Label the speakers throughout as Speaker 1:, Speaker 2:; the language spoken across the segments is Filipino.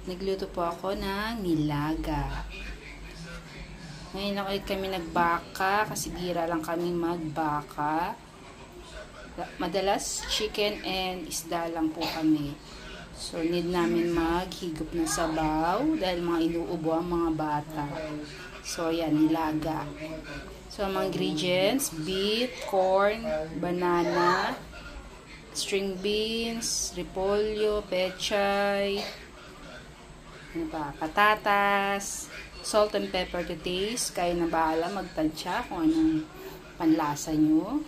Speaker 1: Nagluto po ako ng nilaga. Ngayon lang ulit kami nagbaka kasi bira lang kami magbaka. Madalas chicken and isda lang po kami. So need namin maghigop ng sabaw dahil mga inuubo ang mga bata. So yan, nilaga. So mga ingredients, beef, corn, banana, string beans, repolyo, pechay, ano pa, patatas, salt and pepper to taste. Kayo na bahala magtansya kung anong panlasa nyo.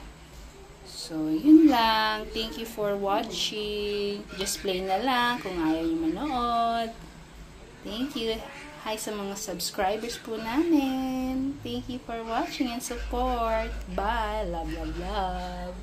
Speaker 1: So, yun lang. Thank you for watching. Just play na lang kung ayaw nyo manood. Thank you. Hi sa mga subscribers po namin. Thank you for watching and support. Bye. Love, love, love.